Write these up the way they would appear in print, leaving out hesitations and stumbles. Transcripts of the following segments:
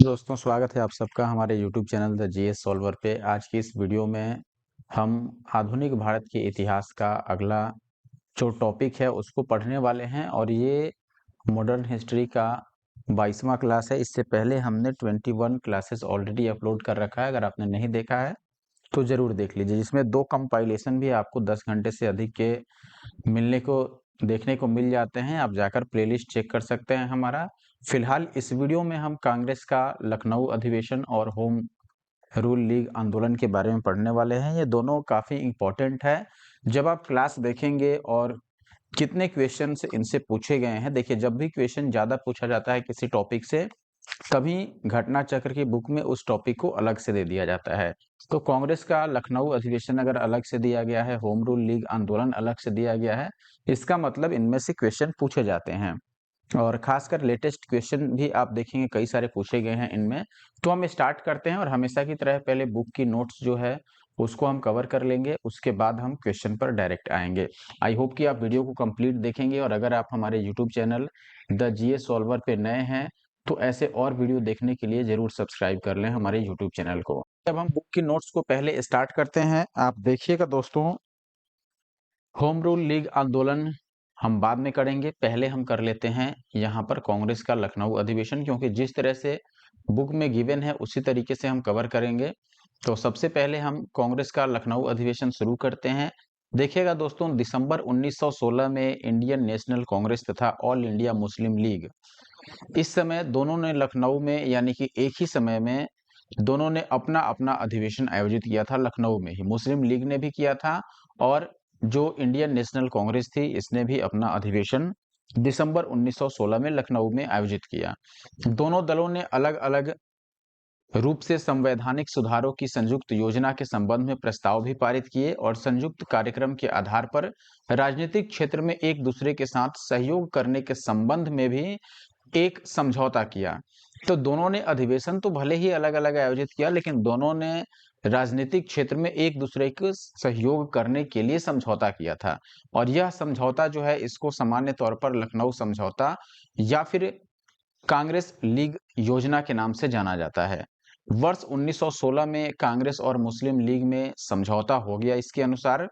दोस्तों, स्वागत है आप सबका हमारे YouTube channel the GS solver पे। आज की इस वीडियो में हम आधुनिक भारत के इतिहास का अगला जो टॉपिक है उसको पढ़ने वाले हैं और ये मॉडर्न हिस्ट्री का 22वां क्लास है। इससे पहले हमने 21 क्लासेस ऑलरेडी अपलोड कर रखा है। अगर आपने नहीं देखा है तो ज़रूर देख लीजिए, जिसमें 2 कंपाइलेशन भी आपको 10 घंटे से अधिक के मिलने को देखने को मिल जाते हैं। आप जाकर प्लेलिस्ट चेक कर सकते हैं हमारा। फिलहाल इस वीडियो में हम कांग्रेस का लखनऊ अधिवेशन और होम रूल लीग आंदोलन के बारे में पढ़ने वाले हैं। ये दोनों काफ़ी इम्पोर्टेंट है। जब आप क्लास देखेंगे और कितने क्वेश्चन इनसे पूछे गए हैं, देखिए जब भी क्वेश्चन ज़्यादा पूछा जाता है किसी टॉपिक से, तभी घटना चक्र की बुक में उस टॉपिक को अलग से दे दिया जाता है। तो कांग्रेस का लखनऊ अधिवेशन अगर अलग से दिया गया है, होम रूल लीग आंदोलन अलग से दिया गया है, इसका मतलब इनमें से क्वेश्चन पूछे जाते हैं। और खासकर लेटेस्ट क्वेश्चन भी आप देखेंगे कई सारे पूछे गए हैं इनमें। तो हम स्टार्ट करते हैं और हमेशा की तरह पहले बुक की नोट्स जो है उसको हम कवर कर लेंगे, उसके बाद हम क्वेश्चन पर डायरेक्ट आएंगे। आई होप कि आप वीडियो को कंप्लीट देखेंगे और अगर आप हमारे YouTube channel the GS solver पे नए हैं तो ऐसे और वीडियो देखने के लिए जरूर सब्सक्राइब कर लें हमारे यूट्यूब चैनल को। जब हम बुक की नोट्स को पहले स्टार्ट करते हैं, आप देखिएगा दोस्तों, होम रूल लीग आंदोलन हम बाद में करेंगे। पहले हम कर लेते हैं यहाँ पर कांग्रेस का लखनऊ अधिवेशन, क्योंकि जिस तरह से बुक में गिवन है उसी तरीके से हम कवर करेंगे। तो सबसे पहले हम कांग्रेस का लखनऊ अधिवेशन शुरू करते हैं। देखिएगा दोस्तों, दिसंबर 1916 में इंडियन नेशनल कांग्रेस तथा ऑल इंडिया मुस्लिम लीग, इस समय दोनों ने लखनऊ में, यानी कि एक ही समय में दोनों ने अपना अपना अधिवेशन आयोजित किया था। लखनऊ में ही मुस्लिम लीग ने भी किया था और जो इंडियन नेशनल कांग्रेस थी इसने भी अपना अधिवेशन दिसंबर 1916 में लखनऊ में आयोजित किया। दोनों दलों ने अलग अलग रूप से संवैधानिक सुधारों की संयुक्त योजना के संबंध में प्रस्ताव भी पारित किए और संयुक्त कार्यक्रम के आधार पर राजनीतिक क्षेत्र में एक दूसरे के साथ सहयोग करने के संबंध में भी एक समझौता किया। तो दोनों ने अधिवेशन तो भले ही अलग अलग आयोजित किया, लेकिन दोनों ने राजनीतिक क्षेत्र में एक दूसरे को सहयोग करने के लिए समझौता किया था। और यह समझौता जो है इसको सामान्य तौर पर लखनऊ समझौता या फिर कांग्रेस लीग योजना के नाम से जाना जाता है। वर्ष 1916 में कांग्रेस और मुस्लिम लीग में समझौता हो गया इसके अनुसार।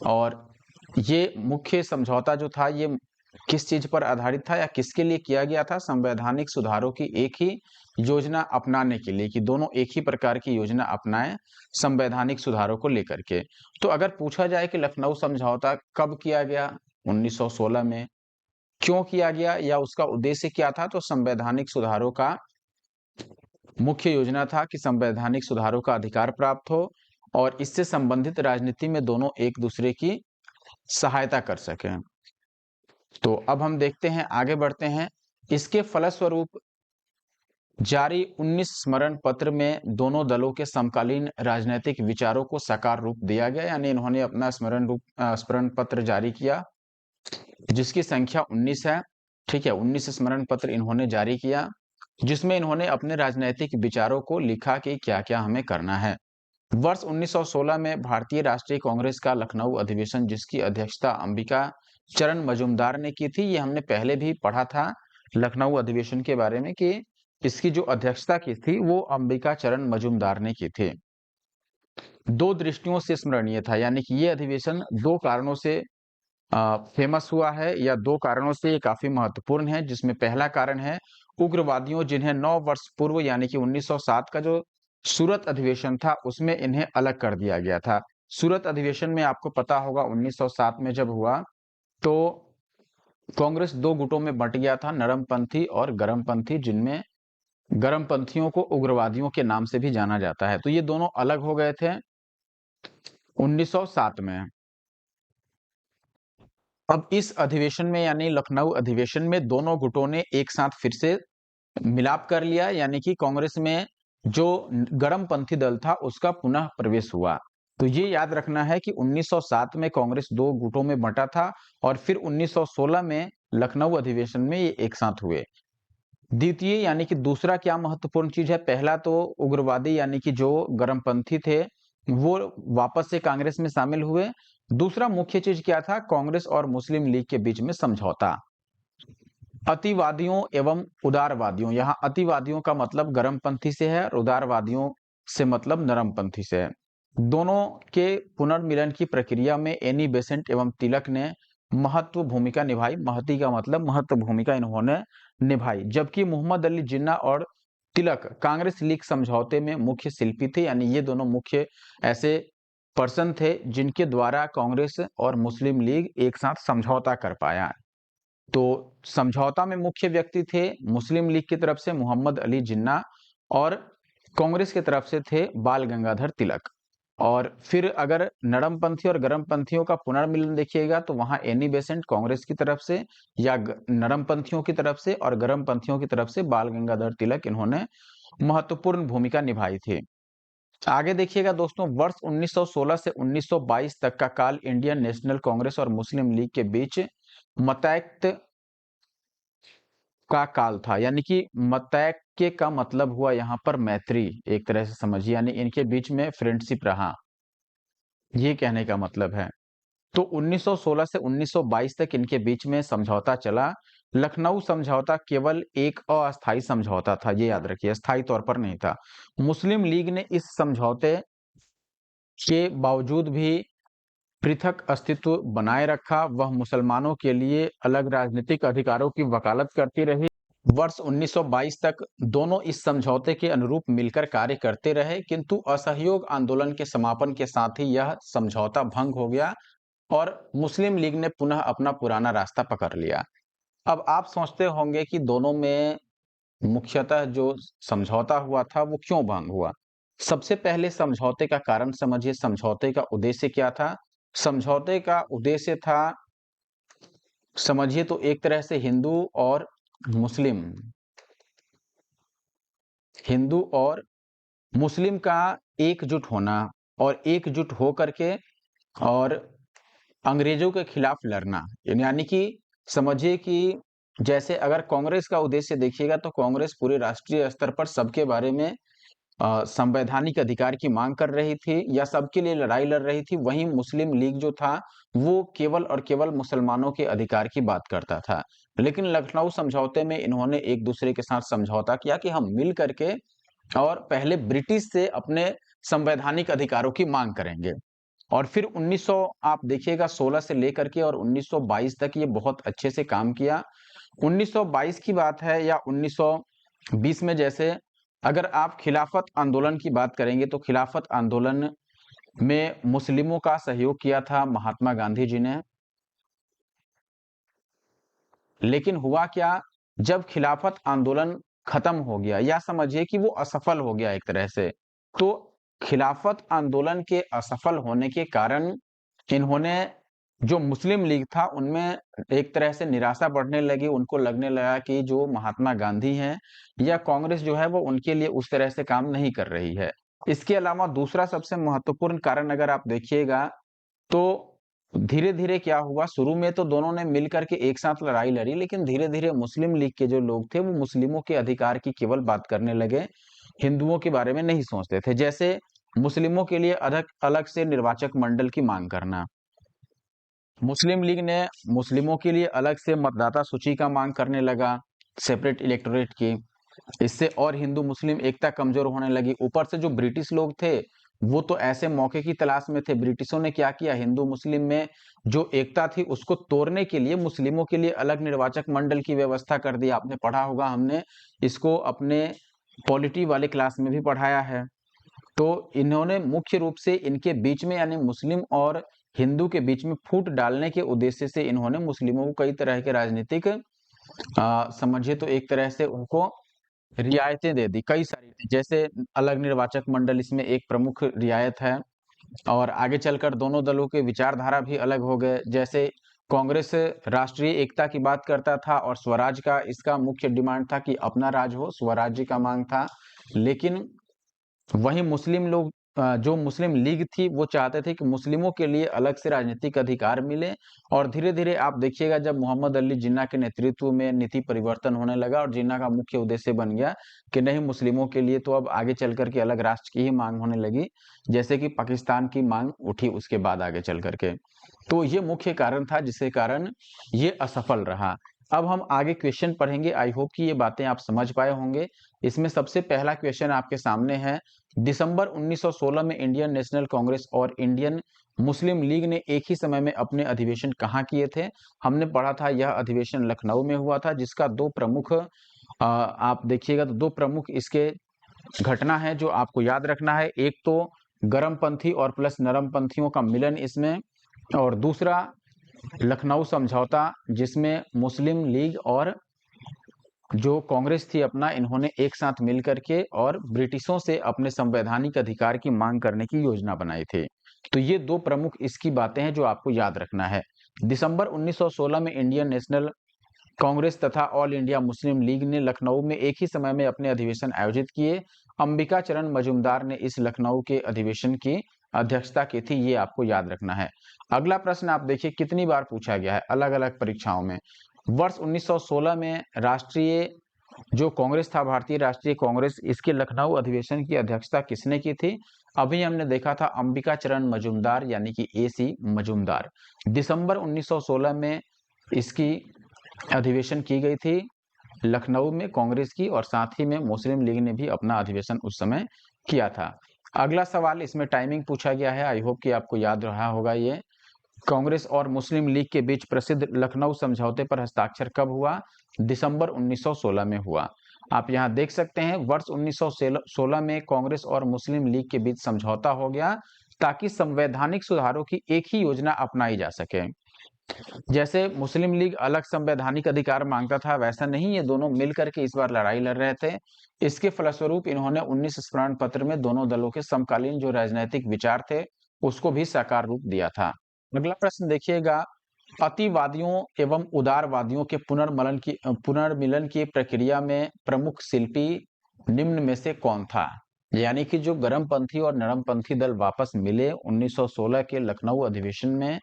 और ये मुख्य समझौता जो था ये किस चीज पर आधारित था या किसके लिए किया गया था? संवैधानिक सुधारों की एक ही योजना अपनाने के लिए, कि दोनों एक ही प्रकार की योजना अपनाएं संवैधानिक सुधारों को लेकर के। तो अगर पूछा जाए कि लखनऊ समझौता कब किया गया, 1916 में, क्यों किया गया या उसका उद्देश्य क्या था, तो संवैधानिक सुधारों का मुख्य योजना था कि संवैधानिक सुधारों का अधिकार प्राप्त हो और इससे संबंधित राजनीति में दोनों एक दूसरे की सहायता कर सकें। तो अब हम देखते हैं, आगे बढ़ते हैं। इसके फलस्वरूप जारी 19 स्मरण पत्र में दोनों दलों के समकालीन राजनीतिक विचारों को साकार रूप दिया गया, यानी इन्होंने अपना स्मरण पत्र जारी किया जिसकी संख्या 19 है। ठीक है, 19 स्मरण पत्र इन्होंने जारी किया जिसमें इन्होंने अपने राजनीतिक विचारों को लिखा कि क्या क्या हमें करना है। वर्ष 1916 में भारतीय राष्ट्रीय कांग्रेस का लखनऊ अधिवेशन, जिसकी अध्यक्षता अंबिका चरण मजूमदार ने की थी, ये हमने पहले भी पढ़ा था लखनऊ अधिवेशन के बारे में कि इसकी जो अध्यक्षता की थी वो अंबिका चरण मजूमदार ने की थी। दो दृष्टियों से स्मरणीय था, यानी कि ये अधिवेशन दो कारणों से फेमस हुआ है या दो कारणों से ये काफी महत्वपूर्ण है। जिसमें पहला कारण है उग्रवादियों, जिन्हें 9 वर्ष पूर्व यानी कि 1907 का जो सूरत अधिवेशन था उसमें इन्हें अलग कर दिया गया था। सूरत अधिवेशन में आपको पता होगा 1907 में जब हुआ तो कांग्रेस दो गुटों में बंट गया था, नरमपंथी और गरमपंथी, जिनमें गरमपंथियों को उग्रवादियों के नाम से भी जाना जाता है। तो ये दोनों अलग हो गए थे 1907 में। अब इस अधिवेशन में यानी लखनऊ अधिवेशन में दोनों गुटों ने एक साथ फिर से मिलाप कर लिया, यानी कि कांग्रेस में जो गरमपंथी दल था उसका पुनः प्रवेश हुआ। तो ये याद रखना है कि 1907 में कांग्रेस दो गुटों में बंटा था और फिर 1916 में लखनऊ अधिवेशन में ये एक साथ हुए। द्वितीय यानी कि दूसरा क्या महत्वपूर्ण चीज है, पहला तो उग्रवादी यानी कि जो गरमपंथी थे वो वापस से कांग्रेस में शामिल हुए। दूसरा मुख्य चीज क्या था, कांग्रेस और मुस्लिम लीग के बीच में समझौता। अतिवादियों एवं उदारवादियों, यहाँ अतिवादियों का मतलब गर्मपंथी से है और उदारवादियों से मतलब नरमपंथी से है। दोनों के पुनर्मिलन की प्रक्रिया में एनी बेसेंट एवं तिलक ने महत्व भूमिका निभाई। महती का मतलब महत्व भूमिका इन्होंने निभाई, जबकि मोहम्मद अली जिन्ना और तिलक कांग्रेस लीग समझौते में मुख्य शिल्पी थे। यानी ये दोनों मुख्य ऐसे पर्सन थे जिनके द्वारा कांग्रेस और मुस्लिम लीग एक साथ समझौता कर पाया। तो समझौता में मुख्य व्यक्ति थे मुस्लिम लीग की तरफ से मोहम्मद अली जिन्ना और कांग्रेस की तरफ से थे बाल गंगाधर तिलक। और फिर अगर नरमपंथी और गर्मपंथियों का पुनर्मिलन देखिएगा तो वहां एनी बेसेंट कांग्रेस की तरफ से या नरमपंथियों की तरफ से और गर्मपंथियों की तरफ से बाल गंगाधर तिलक इन्होंने महत्वपूर्ण भूमिका निभाई थी। आगे देखिएगा दोस्तों, वर्ष 1916 से 1922 तक का काल इंडियन नेशनल कांग्रेस और मुस्लिम लीग के बीच मतैक्य का काल था। यानी कि मतैक्य का मतलब हुआ यहाँ पर मैत्री, एक तरह से समझिए, यानी इनके बीच में फ्रेंडशिप रहा, ये कहने का मतलब है। तो 1916 से 1922 तक इनके बीच में समझौता चला। लखनऊ समझौता केवल एक अस्थायी समझौता था, ये याद रखिए, स्थायी तौर पर नहीं था। मुस्लिम लीग ने इस समझौते के बावजूद भी पृथक अस्तित्व बनाए रखा। वह मुसलमानों के लिए अलग राजनीतिक अधिकारों की वकालत करती रही। वर्ष 1922 तक दोनों इस समझौते के अनुरूप मिलकर कार्य करते रहे, किंतु असहयोग आंदोलन के समापन के साथ ही यह समझौता भंग हो गया और मुस्लिम लीग ने पुनः अपना पुराना रास्ता पकड़ लिया। अब आप सोचते होंगे कि दोनों में मुख्यतः जो समझौता हुआ था वो क्यों भंग हुआ। सबसे पहले समझौते का कारण समझिए, समझौते का उद्देश्य क्या था। समझौते का उद्देश्य था, समझिए तो एक तरह से मुस्लिम हिंदू और मुस्लिम का एकजुट होना और एकजुट हो करके और अंग्रेजों के खिलाफ लड़ना। यानी कि समझिए कि जैसे अगर कांग्रेस का उद्देश्य देखिएगा तो कांग्रेस पूरे राष्ट्रीय स्तर पर सबके बारे में संवैधानिक अधिकार की मांग कर रही थी या सबके लिए लड़ाई लड़ रही थी। वहीं मुस्लिम लीग जो था वो केवल और केवल मुसलमानों के अधिकार की बात करता था। लेकिन लखनऊ समझौते में इन्होंने एक दूसरे के साथ समझौता किया कि हम मिल करके और पहले ब्रिटिश से अपने संवैधानिक अधिकारों की मांग करेंगे। और फिर 1900 आप देखिएगा 16 से लेकर के और 1922 तक ये बहुत अच्छे से काम किया। 1922 की बात है या 1920 में, जैसे अगर आप खिलाफत आंदोलन की बात करेंगे तो खिलाफत आंदोलन में मुस्लिमों का सहयोग किया था महात्मा गांधी जी ने। लेकिन हुआ क्या, जब खिलाफत आंदोलन खत्म हो गया या समझिए कि वो असफल हो गया एक तरह से, तो खिलाफत आंदोलन के असफल होने के कारण इन्होंने, जो मुस्लिम लीग था उनमें एक तरह से निराशा बढ़ने लगी। उनको लगने लगा कि जो महात्मा गांधी हैं या कांग्रेस जो है वो उनके लिए उस तरह से काम नहीं कर रही है। इसके अलावा दूसरा सबसे महत्वपूर्ण कारण अगर आप देखिएगा तो धीरे धीरे क्या हुआ, शुरू में तो दोनों ने मिलकर के एक साथ लड़ाई लड़ी, लेकिन धीरे धीरे मुस्लिम लीग के जो लोग थे वो मुस्लिमों के अधिकार की केवल बात करने लगे, हिंदुओं के बारे में नहीं सोचते थे। जैसे मुस्लिमों के लिए अलग अलग से निर्वाचक मंडल की मांग करना, मुस्लिम लीग ने मुस्लिमों के लिए अलग से मतदाता सूची का मांग करने लगा, सेपरेट इलेक्टोरेट की। इससे और हिंदू मुस्लिम एकता कमजोर होने लगी। ऊपर से जो ब्रिटिश लोग थे वो तो ऐसे मौके की तलाश में थे। ब्रिटिशों ने क्या किया, हिंदू मुस्लिम में जो एकता थी उसको तोड़ने के लिए मुस्लिमों के लिए अलग निर्वाचक मंडल की व्यवस्था कर दी। आपने पढ़ा होगा, हमने इसको अपने पॉलिटी वाले क्लास में भी पढ़ाया है। तो इन्होंने मुख्य रूप से इनके बीच में यानी मुस्लिम और हिंदू के बीच में फूट डालने के उद्देश्य से इन्होंने मुस्लिमों को कई तरह के राजनीतिक समझिए तो एक तरह से उनको रियायतें दे दी, कई सारी थी। जैसे अलग निर्वाचक मंडल इसमें एक प्रमुख रियायत है। और आगे चलकर दोनों दलों के विचारधारा भी अलग हो गए। जैसे कांग्रेस राष्ट्रीय एकता की बात करता था और स्वराज का इसका मुख्य डिमांड था कि अपना राज हो, स्वराज्य का मांग था। लेकिन वहीं मुस्लिम लोग, जो मुस्लिम लीग थी वो चाहते थे कि मुस्लिमों के लिए अलग से राजनीतिक अधिकार मिले। और धीरे धीरे आप देखिएगा जब मोहम्मद अली जिन्ना के नेतृत्व में नीति परिवर्तन होने लगा और जिन्ना का मुख्य उद्देश्य बन गया कि नहीं, मुस्लिमों के लिए तो अब आगे चल करके अलग राष्ट्र की ही मांग होने लगी, जैसे कि पाकिस्तान की मांग उठी उसके बाद आगे चल करके। तो ये मुख्य कारण था जिसके कारण ये असफल रहा। अब हम आगे क्वेश्चन पढ़ेंगे। आई होप कि ये बातें आप समझ पाए होंगे। इसमें सबसे पहला क्वेश्चन आपके सामने है, दिसंबर 1916 में इंडियन नेशनल कांग्रेस और इंडियन मुस्लिम लीग ने एक ही समय में अपने अधिवेशन कहाँ किए थे? हमने पढ़ा था यह अधिवेशन लखनऊ में हुआ था, जिसका दो प्रमुख आप देखिएगा तो दो प्रमुख इसके घटना है जो आपको याद रखना है। एक तो गर्मपंथी और प्लस नरमपंथियों का मिलन इसमें, और दूसरा लखनऊ समझौता, जिसमें मुस्लिम लीग और जो कांग्रेस थी अपना, इन्होंने एक साथ मिल करके और ब्रिटिशों से अपने संवैधानिक अधिकार की मांग करने की योजना बनाई थी। तो ये दो प्रमुख इसकी बातें हैं जो आपको याद रखना है। दिसंबर 1916 में इंडियन नेशनल कांग्रेस तथा ऑल इंडिया मुस्लिम लीग ने लखनऊ में एक ही समय में अपने अधिवेशन आयोजित किए। अंबिका चरण मजूमदार ने इस लखनऊ के अधिवेशन की अध्यक्षता की थी, ये आपको याद रखना है। अगला प्रश्न आप देखिए कितनी बार पूछा गया है अलग अलग परीक्षाओं में। वर्ष 1916 में राष्ट्रीय जो कांग्रेस था, भारतीय राष्ट्रीय कांग्रेस, इसके लखनऊ अधिवेशन की अध्यक्षता किसने की थी? अभी हमने देखा था अंबिका चरण मजूमदार यानी कि एसी मजूमदार। दिसंबर 1916 में इसकी अधिवेशन की गई थी लखनऊ में कांग्रेस की, और साथ ही में मुस्लिम लीग ने भी अपना अधिवेशन उस समय किया था। अगला सवाल, इसमें टाइमिंग पूछा गया है, आई होप कि आपको याद रहा होगा ये। कांग्रेस और मुस्लिम लीग के बीच प्रसिद्ध लखनऊ समझौते पर हस्ताक्षर कब हुआ? दिसंबर 1916 में हुआ। आप यहां देख सकते हैं वर्ष 1916 में कांग्रेस और मुस्लिम लीग के बीच समझौता हो गया ताकि संवैधानिक सुधारों की एक ही योजना अपनाई जा सके। जैसे मुस्लिम लीग अलग संवैधानिक अधिकार मांगता था, वैसा नहीं, ये दोनों मिलकर के इस बार लड़ाई लड़ रहे थे। इसके फलस्वरूप इन्होंने 19 स्मरण पत्र में दोनों दलों के समकालीन जो राजनीतिक विचार थे उसको भी साकार रूप दिया था। अगला प्रश्न देखिएगा, अतिवादियों एवं उदारवादियों के पुनर्मिलन की प्रक्रिया में प्रमुख शिल्पी निम्न में से कौन था? यानी कि जो गर्मपंथी और नरमपंथी दल वापस मिले 1916 के लखनऊ अधिवेशन में,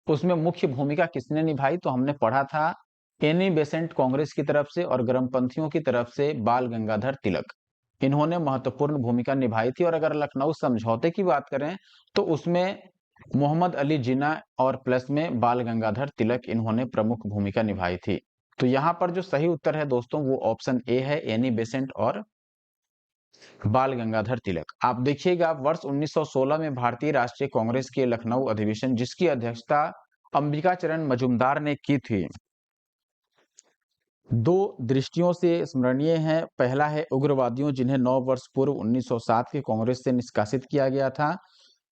उसमें मुख्य भूमिका किसने निभाई? तो हमने पढ़ा था एनी बेसेंट कांग्रेस की तरफ से और गर्मपंथियों की तरफ से बाल गंगाधर तिलक, इन्होंने महत्वपूर्ण भूमिका निभाई थी। और अगर लखनऊ समझौते की बात करें तो उसमें मोहम्मद अली जिन्ना और प्लस में बाल गंगाधर तिलक, इन्होंने प्रमुख भूमिका निभाई थी। तो यहां पर जो सही उत्तर है दोस्तों वो ऑप्शन ए है, एनी बेसेंट और बाल गंगाधर तिलक। आप देखिएगा वर्ष 1916 में भारतीय राष्ट्रीय कांग्रेस के लखनऊ अधिवेशन जिसकी अध्यक्षता अंबिका चरण मजूमदार ने की थी, दो दृष्टियों से स्मरणीय है। पहला है उग्रवादियों जिन्हें 9 वर्ष पूर्व 1907 के कांग्रेस से निष्कासित किया गया था,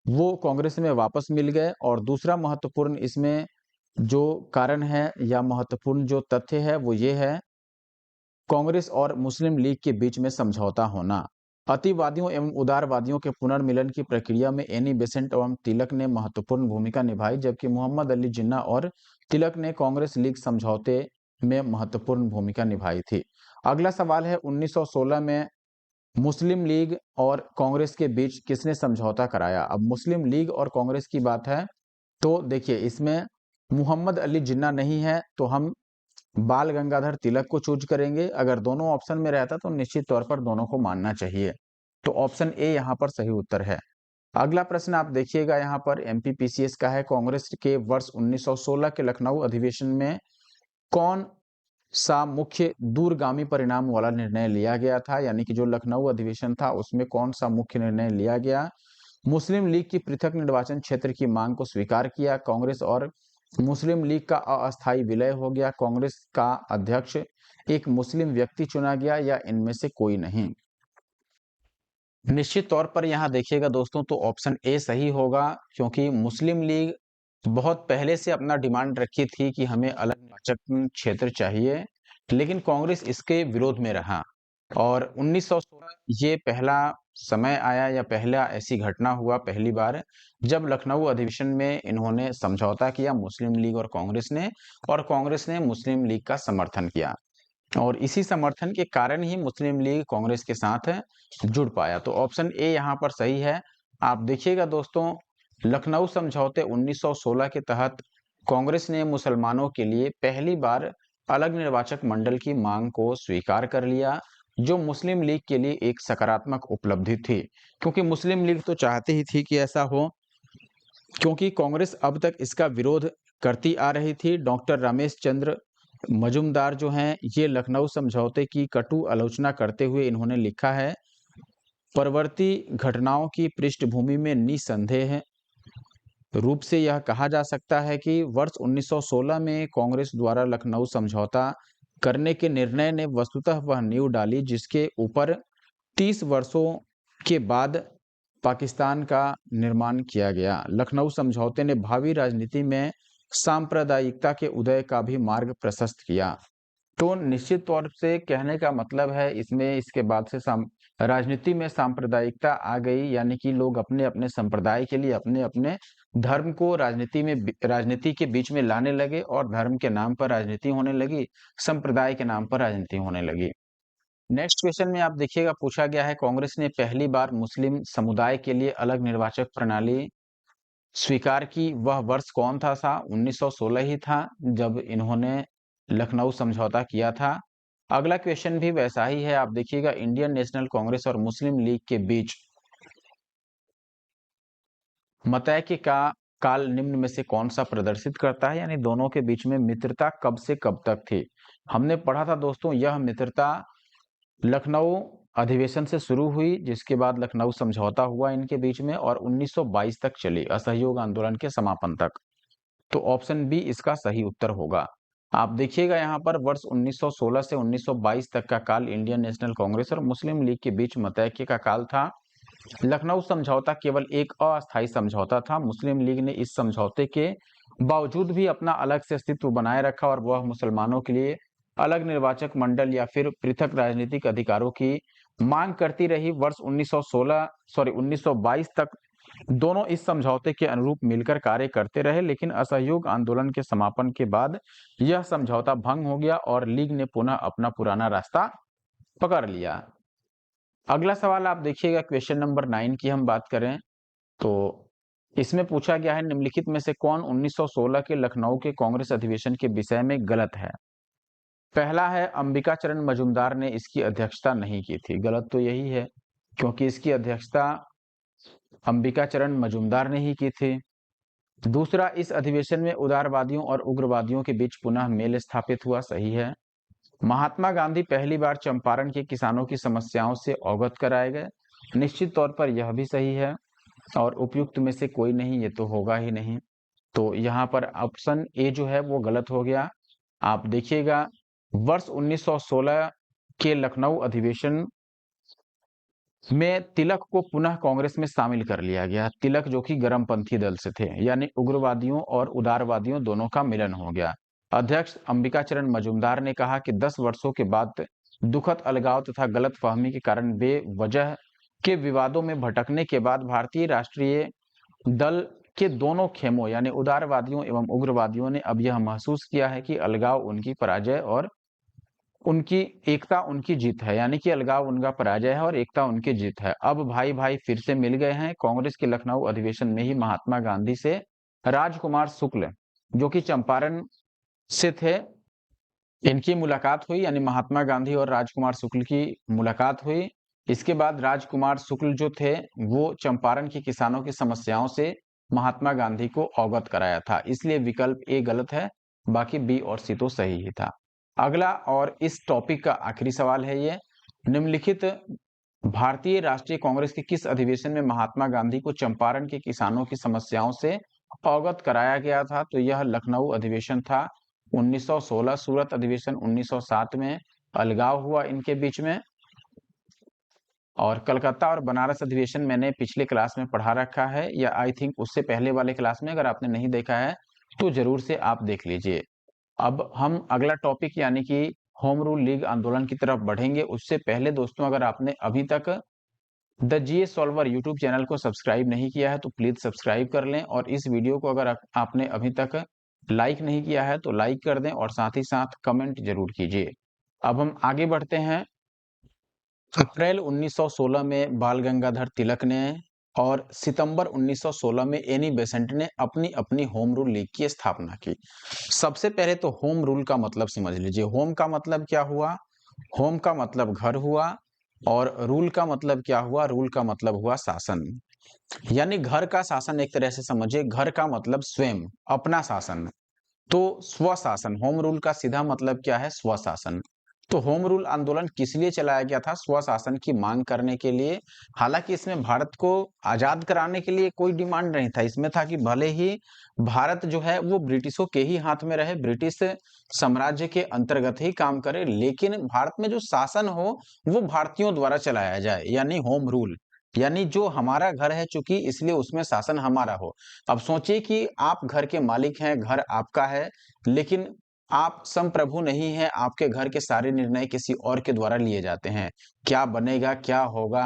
वो कांग्रेस में वापस मिल गए। और दूसरा महत्वपूर्ण इसमें जो कारण है या महत्वपूर्ण जो तथ्य है वो ये है, कांग्रेस और मुस्लिम लीग के बीच में समझौता होना। अतिवादियों एवं उदारवादियों के पुनर्मिलन की प्रक्रिया में एनी बेसेंट एवं तिलक ने महत्वपूर्ण भूमिका निभाई, जबकि मोहम्मद अली जिन्ना और तिलक ने कांग्रेस लीग समझौते में महत्वपूर्ण भूमिका निभाई थी। अगला सवाल है 1916 में मुस्लिम लीग और कांग्रेस के बीच किसने समझौता कराया? अब मुस्लिम लीग और कांग्रेस की बात है तो देखिए इसमें मोहम्मद अली जिन्ना नहीं है तो हम बाल गंगाधर तिलक को चूज करेंगे। अगर दोनों ऑप्शन में रहता तो निश्चित तौर पर दोनों को मानना चाहिए। तो ऑप्शन ए यहाँ पर सही उत्तर है। अगला प्रश्न आप देखिएगा यहाँ पर एमपीपीसीएस का है, कांग्रेस के वर्ष 1916 के लखनऊ अधिवेशन में कौन सा मुख्य दूरगामी परिणाम वाला निर्णय लिया गया था? यानी कि जो लखनऊ अधिवेशन था उसमें कौन सा मुख्य निर्णय लिया गया? मुस्लिम लीग की पृथक निर्वाचन क्षेत्र की मांग को स्वीकार किया, कांग्रेस और मुस्लिम लीग का अस्थायी विलय हो गया, कांग्रेस का अध्यक्ष एक मुस्लिम व्यक्ति चुना गया, या इनमें से कोई नहीं। निश्चित तौर पर यहां देखिएगा दोस्तों तो ऑप्शन ए सही होगा, क्योंकि मुस्लिम लीग बहुत पहले से अपना डिमांड रखी थी कि हमें अलग निर्वाचन क्षेत्र चाहिए, लेकिन कांग्रेस इसके विरोध में रहा। और 1916 ये पहला समय आया या पहला ऐसी घटना हुआ पहली बार जब लखनऊ अधिवेशन में इन्होंने समझौता किया मुस्लिम लीग और कांग्रेस ने मुस्लिम लीग का समर्थन किया, और इसी समर्थन के कारण ही मुस्लिम लीग कांग्रेस के साथ जुड़ पाया। तो ऑप्शन ए यहाँ पर सही है। आप देखिएगा दोस्तों लखनऊ समझौते 1916 के तहत कांग्रेस ने मुसलमानों के लिए पहली बार अलग निर्वाचक मंडल की मांग को स्वीकार कर लिया, जो मुस्लिम लीग के लिए एक सकारात्मक उपलब्धि थी, क्योंकि मुस्लिम लीग तो चाहती ही थी कि ऐसा हो, क्योंकि कांग्रेस अब तक इसका विरोध करती आ रही थी। डॉक्टर रमेश चंद्र मजुमदार जो हैं ये लखनऊ समझौते की कटु आलोचना करते हुए इन्होंने लिखा है, परवर्ती घटनाओं की पृष्ठभूमि में निसंदेह रूप से यह कहा जा सकता है कि वर्ष 1916 में कांग्रेस द्वारा लखनऊ समझौता करने के निर्णय ने वस्तुतः वह नींव डाली जिसके ऊपर 30 वर्षों के बाद पाकिस्तान का निर्माण किया गया। लखनऊ समझौते ने भावी राजनीति में सांप्रदायिकता के उदय का भी मार्ग प्रशस्त किया। तो निश्चित तौर से कहने का मतलब है इसमें इसके बाद से राजनीति में सांप्रदायिकता आ गई, यानी कि लोग अपने अपने संप्रदाय के लिए अपने अपने धर्म को राजनीति के बीच में लाने लगे और धर्म के नाम पर राजनीति होने लगी, संप्रदाय के नाम पर राजनीति होने लगी। नेक्स्ट क्वेश्चन में आप देखिएगा पूछा गया है, कांग्रेस ने पहली बार मुस्लिम समुदाय के लिए अलग निर्वाचक प्रणाली स्वीकार की, वह वर्ष कौन था? 1916 ही था जब इन्होंने लखनऊ समझौता किया था। अगला क्वेश्चन भी वैसा ही है, आप देखिएगा, इंडियन नेशनल कांग्रेस और मुस्लिम लीग के बीच मतैक्य का काल निम्न में से कौन सा प्रदर्शित करता है, यानी दोनों के बीच में मित्रता कब से कब तक थी? हमने पढ़ा था दोस्तों, यह मित्रता लखनऊ अधिवेशन से शुरू हुई, जिसके बाद लखनऊ समझौता हुआ इनके बीच में और 1922 तक चली, असहयोग आंदोलन के समापन तक। तो ऑप्शन बी इसका सही उत्तर होगा। आप देखिएगा यहाँ पर वर्ष 1916 से 1922 तक का काल इंडियन नेशनल कांग्रेस और मुस्लिम लीग के बीच मतैक्य का काल था। लखनऊ समझौता केवल एक अस्थायी समझौता था। मुस्लिम लीग ने इस समझौते के बावजूद भी अपना अलग से अस्तित्व बनाए रखा और वह मुसलमानों के लिए अलग निर्वाचक मंडल या फिर पृथक राजनीतिक अधिकारों की मांग करती रही। वर्ष 1922 तक दोनों इस समझौते के अनुरूप मिलकर कार्य करते रहे, लेकिन असहयोग आंदोलन के समापन के बाद यह समझौता भंग हो गया और लीग ने पुनः अपना पुराना रास्ता पकड़ लिया। अगला सवाल आप देखिएगा, क्वेश्चन नंबर 9 की हम बात करें तो इसमें पूछा गया है, निम्नलिखित में से कौन 1916 के लखनऊ के कांग्रेस अधिवेशन के विषय में गलत है? पहला है, अंबिका चरण मजूमदार ने इसकी अध्यक्षता नहीं की थी। गलत तो यही है, क्योंकि इसकी अध्यक्षता अंबिका चरण मजूमदार ने ही की थी। दूसरा, इस अधिवेशन में उदारवादियों और उग्रवादियों के बीच पुनः मेल स्थापित हुआ। सही है। महात्मा गांधी पहली बार चंपारण के किसानों की समस्याओं से अवगत कराए गए। निश्चित तौर पर यह भी सही है और उपयुक्त में से कोई नहीं, ये तो होगा ही नहीं। तो यहाँ पर ऑप्शन ए जो है वो गलत हो गया। आप देखिएगा, वर्ष 1916 के लखनऊ अधिवेशन में तिलक को पुनः कांग्रेस में शामिल कर लिया गया। तिलक जो कि गरमपंथी दल से थे, यानी उग्रवादियों और उदारवादियों दोनों का मिलन हो गया। अध्यक्ष अंबिका चरण मजूमदार ने कहा कि 10 वर्षों के बाद दुखद अलगाव तथा गलतफहमी के कारण बेवजह के विवादों में भटकने के बाद भारतीय राष्ट्रीय दल के दोनों खेमों यानी उदारवादियों एवं उग्रवादियों ने अब यह महसूस किया है कि अलगाव उनकी पराजय और उनकी एकता उनकी जीत है, यानी कि अलगाव उनका पराजय है और एकता उनकी जीत है। अब भाई भाई फिर से मिल गए हैं। कांग्रेस के लखनऊ अधिवेशन में ही महात्मा गांधी से राजकुमार शुक्ल जो कि चंपारण से थे, इनकी मुलाकात हुई, यानी महात्मा गांधी और राजकुमार शुक्ल की मुलाकात हुई। इसके बाद राजकुमार शुक्ल जो थे वो चंपारण के किसानों की समस्याओं से महात्मा गांधी को अवगत कराया था, इसलिए विकल्प ए गलत है, बाकी बी और सी तो सही ही था। अगला और इस टॉपिक का आखिरी सवाल है ये, निम्नलिखित भारतीय राष्ट्रीय कांग्रेस के किस अधिवेशन में महात्मा गांधी को चंपारण के किसानों की समस्याओं से अवगत कराया गया था? तो यह लखनऊ अधिवेशन था 1916, सूरत अधिवेशन 1907 में अलगाव हुआ इनके बीच में, और कलकत्ता और बनारस अधिवेशन मैंने पिछले क्लास में पढ़ा रखा है, या आई थिंक उससे पहले वाले क्लास में। अगर आपने नहीं देखा है तो जरूर से आप देख लीजिए। अब हम अगला टॉपिक यानी कि होम रूल लीग आंदोलन की तरफ बढ़ेंगे। उससे पहले दोस्तों, अगर आपने अभी तक the GS solver YouTube channel को सब्सक्राइब नहीं किया है तो प्लीज सब्सक्राइब कर लें, और इस वीडियो को अगर आपने अभी तक लाइक नहीं किया है तो लाइक कर दें और साथ ही साथ कमेंट जरूर कीजिए। अब हम आगे बढ़ते हैं। अप्रैल 1916 में बाल गंगाधर तिलक ने और सितंबर 1916 में एनी बेसेंट ने अपनी अपनी होम रूल लीग की स्थापना की। सबसे पहले तो होम रूल का मतलब समझ लीजिए। होम का मतलब क्या हुआ? होम का मतलब घर हुआ, और रूल का मतलब क्या हुआ? रूल का मतलब हुआ शासन, यानी घर का शासन। एक तरह से समझिए, घर का मतलब स्वयं अपना शासन। तो स्वशासन, होम रूल का सीधा मतलब क्या है? स्वशासन। तो होम रूल आंदोलन किस लिए चलाया गया था? स्वशासन की मांग करने के लिए। हालांकि इसमें भारत को आजाद कराने के लिए कोई डिमांड नहीं था। इसमें था कि भले ही भारत जो है वो ब्रिटिशों के ही हाथ में रहे, ब्रिटिश साम्राज्य के अंतर्गत ही काम करे, लेकिन भारत में जो शासन हो वो भारतीयों द्वारा चलाया जाए, यानी होम रूल। यानी जो हमारा घर है, चूंकि इसलिए उसमें शासन हमारा हो। अब सोचिए कि आप घर के मालिक हैं, घर आपका है, लेकिन आप संप्रभु नहीं हैं, आपके घर के सारे निर्णय किसी और के द्वारा लिए जाते हैं। क्या बनेगा, क्या होगा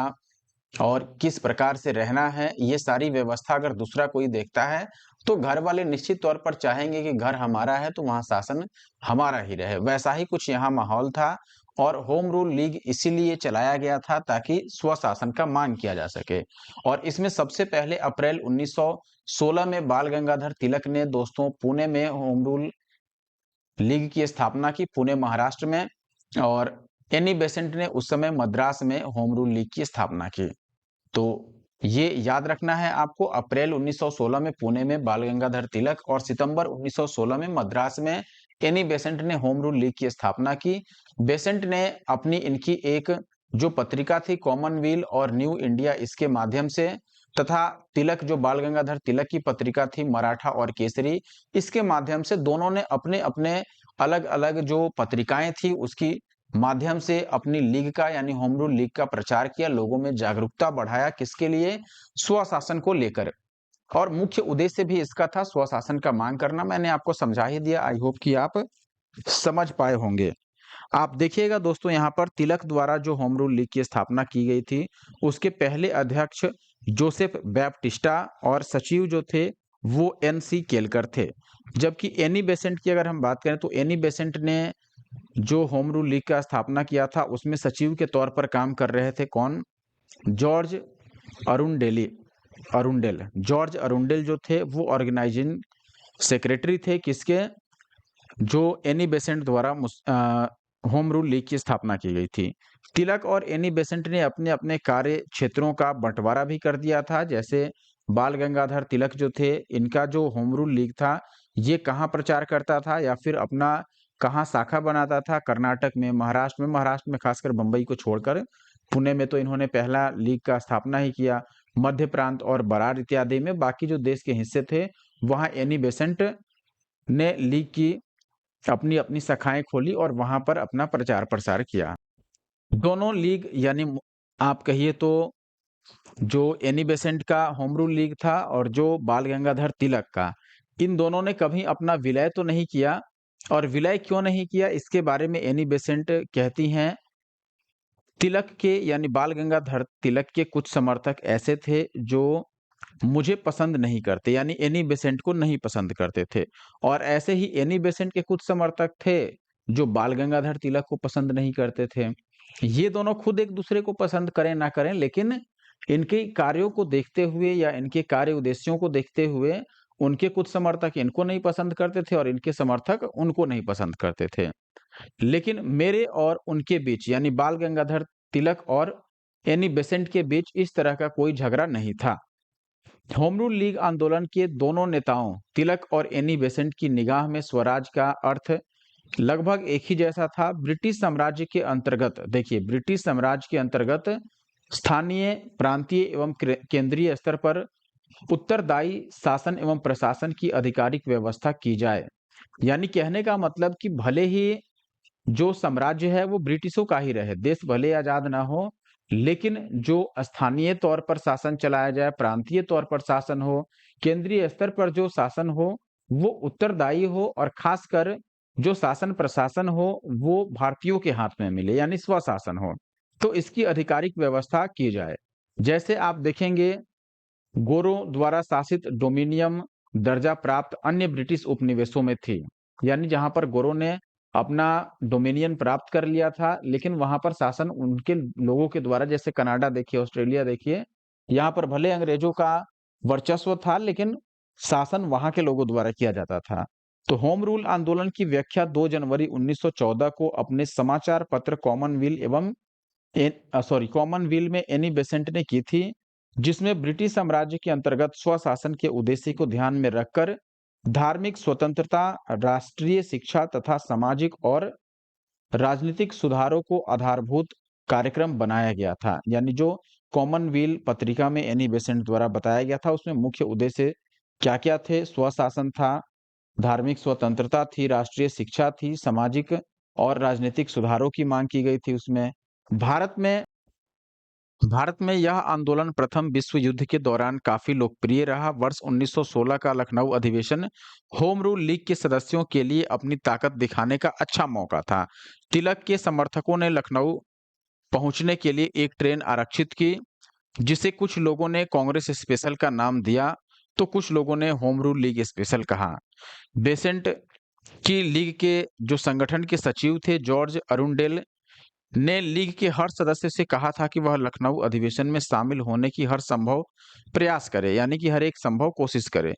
और किस प्रकार से रहना है, ये सारी व्यवस्था अगर दूसरा कोई देखता है, तो घर वाले निश्चित तौर पर चाहेंगे कि घर हमारा है तो वहाँ शासन हमारा ही रहे। वैसा ही कुछ यहाँ माहौल था और होम रूल लीग इसीलिए चलाया गया था ताकि स्वशासन का मांग किया जा सके। और इसमें सबसे पहले अप्रैल 1916 में बाल गंगाधर तिलक ने दोस्तों पुणे में होम रूल लीग की स्थापना की, पुणे महाराष्ट्र में। और एनी बेसेंट ने उस समय मद्रास में होम रूल लीग की स्थापना की। तो ये याद रखना है आपको, अप्रैल 1916 में पुणे में बाल गंगाधर तिलक और सितंबर 1916 में मद्रास में एनी बेसेंट ने होम रूल लीग की स्थापना की। बेसेंट ने अपनी इनकी एक जो पत्रिका थी कॉमनवेल और न्यू इंडिया, इसके माध्यम से, तथा तिलक जो बाल गंगाधर तिलक की पत्रिका थी मराठा और केसरी, इसके माध्यम से दोनों ने अपने अपने अलग अलग जो पत्रिकाएं थी उसकी माध्यम से अपनी लीग का यानी होम रूल लीग का प्रचार किया, लोगों में जागरूकता बढ़ाया। किसके लिए? स्वशासन को लेकर। और मुख्य उद्देश्य भी इसका था स्वशासन का मांग करना। मैंने आपको समझा ही दिया, आई होप कि आप समझ पाए होंगे। आप देखिएगा दोस्तों, यहाँ पर तिलक द्वारा जो होम रूल लीग की स्थापना की गई थी, उसके पहले अध्यक्ष जोसेफ बैप्टिस्टा और सचिव जो थे वो एन.सी. केलकर थे। जबकि एनी बेसेंट की अगर हम बात करें तो एनी बेसेंट ने जो होम रूल लीग का स्थापना किया था उसमें सचिव के तौर पर काम कर रहे थे कौन? George Arundale Arundale. George Arundale जो थे वो ऑर्गेनाइजिंग सेक्रेटरी थे किसके? जो एनी बेसेंट द्वारा होम रूल लीग की स्थापना की गई थी। तिलक और एनी बेसेंट ने अपने अपने कार्य क्षेत्रों का बंटवारा भी कर दिया था। जैसे बाल गंगाधर तिलक जो थे, इनका जो होम रूल लीग था ये कहाँ प्रचार करता था या फिर अपना कहाँ शाखा बनाता था? कर्नाटक में, महाराष्ट्र में खासकर बंबई को छोड़कर पुणे में तो इन्होंने पहला लीग का स्थापना ही किया। मध्य प्रांत और बरार इत्यादि में बाकी जो देश के हिस्से थे वहाँ एनी बेसेंट ने लीग की अपनी अपनी शाखाएं खोली और वहां पर अपना प्रचार प्रसार किया। दोनों लीग यानी आप कहिए तो जो एनी बेसेंट का होम रूल लीग था और जो बाल गंगाधर तिलक का, इन दोनों ने कभी अपना विलय तो नहीं किया। और विलय क्यों नहीं किया इसके बारे में एनी बेसेंट कहती हैं, तिलक के यानी बाल गंगाधर तिलक के कुछ समर्थक ऐसे थे जो मुझे पसंद नहीं करते, यानी एनी बेसेंट को नहीं पसंद करते थे। और ऐसे ही एनी बेसेंट के कुछ समर्थक थे जो बाल गंगाधर तिलक को पसंद नहीं करते थे। ये दोनों खुद एक दूसरे को पसंद करें ना करें, लेकिन इनके कार्यों को देखते हुए या इनके कार्य उद्देश्यों को देखते हुए उनके कुछ समर्थक इनको नहीं पसंद करते थे और इनके समर्थक उनको नहीं पसंद करते थे। लेकिन मेरे और उनके बीच यानी बाल गंगाधर तिलक और एनी बेसेंट के बीच इस तरह का कोई झगड़ा नहीं था। होम रूल लीग आंदोलन के दोनों नेताओं तिलक और एनी बेसेंट की निगाह में स्वराज का अर्थ लगभग एक ही जैसा था। ब्रिटिश साम्राज्य के अंतर्गत, देखिए ब्रिटिश साम्राज्य के अंतर्गत स्थानीय, प्रांतीय एवं केंद्रीय स्तर पर उत्तरदायी शासन एवं प्रशासन की आधिकारिक व्यवस्था की जाए। यानी कहने का मतलब कि भले ही जो साम्राज्य है वो ब्रिटिशों का ही रहे, देश भले आजाद ना हो, लेकिन जो स्थानीय तौर पर शासन चलाया जाए, प्रांतीय तौर पर शासन हो, केंद्रीय स्तर पर जो शासन हो वो उत्तरदायी हो और खासकर जो शासन प्रशासन हो वो भारतीयों के हाथ में मिले, यानी स्वशासन हो। तो इसकी आधिकारिक व्यवस्था की जाए। जैसे आप देखेंगे गोरों द्वारा शासित डोमिनियन दर्जा प्राप्त अन्य ब्रिटिश उपनिवेशों में थी, यानी जहां पर गोरों ने अपना डोमिनियन प्राप्त कर लिया था, लेकिन वहां पर शासन उनके लोगों के द्वारा, जैसे कनाडा देखिए, ऑस्ट्रेलिया देखिए, यहाँ पर भले अंग्रेजों का वर्चस्व था लेकिन शासन वहां के लोगों द्वारा किया जाता था। तो होम रूल आंदोलन की व्याख्या 2 जनवरी 1914 को अपने समाचार पत्र कॉमनवेल में एनी बेसेंट ने की थी, जिसमें ब्रिटिश साम्राज्य के अंतर्गत स्वशासन के उद्देश्य को ध्यान में रखकर धार्मिक स्वतंत्रता, राष्ट्रीय शिक्षा तथा सामाजिक और राजनीतिक सुधारों को आधारभूत कार्यक्रम बनाया गया था। यानी जो कॉमनवेल्थ पत्रिका में एनी बेसेंट द्वारा बताया गया था, उसमें मुख्य उद्देश्य क्या-क्या थे? स्वशासन था, धार्मिक स्वतंत्रता थी, राष्ट्रीय शिक्षा थी, सामाजिक और राजनीतिक सुधारों की मांग की गई थी उसमें। भारत में भारत में यह आंदोलन प्रथम विश्व युद्ध के दौरान काफी लोकप्रिय रहा। वर्ष 1916 का लखनऊ अधिवेशन होम रूल लीग के सदस्यों के लिए अपनी ताकत दिखाने का अच्छा मौका था। तिलक के समर्थकों ने लखनऊ पहुंचने के लिए एक ट्रेन आरक्षित की, जिसे कुछ लोगों ने कांग्रेस स्पेशल का नाम दिया, तो कुछ लोगों ने होम रूल लीग स्पेशल कहा। बेसेंट की लीग के जो संगठन के सचिव थे, जॉर्ज अरुंडेल ने लीग के हर सदस्य से कहा था कि वह लखनऊ अधिवेशन में शामिल होने की हर संभव प्रयास करे, यानी कि हर एक संभव कोशिश करे।